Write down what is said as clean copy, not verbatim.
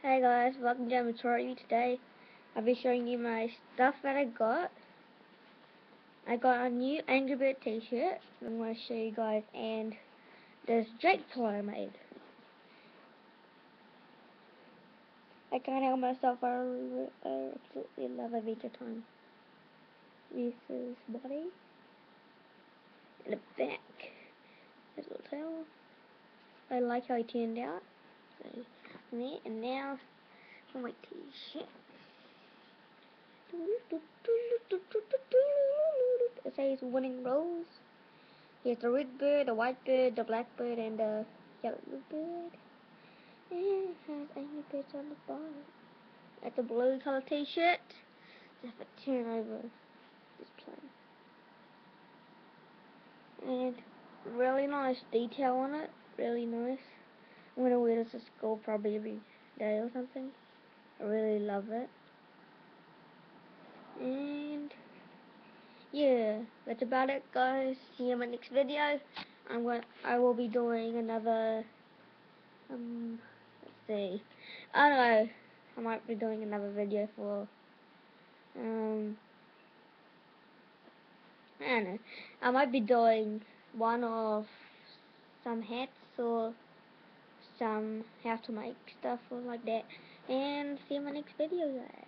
Hey guys, welcome to my tutorial. Today I'll be showing you my stuff that I got. I got a new Angry Bird t-shirt I'm going to show you guys, and this Drake toy I made. I can't help myself, I absolutely love it each time. This is body and the back. This little tail. I like how it turned out. So, and now for my t-shirt. It says winning rose. Here's the red bird, the white bird, the black bird, and the yellow bird. And it has Angry Birds on the bottom. That's a blue color t-shirt. Just have to turn over this plane. And really nice detail on it. Really nice. I'm gonna wear this to school probably every day or something. I really love it. And yeah, that's about it, guys. See you in my next video. I will be doing another let's see. I don't know. I might be doing another video for I don't know. I might be doing one of some hats or some how to make stuff or like that. And see you in my next video, guys.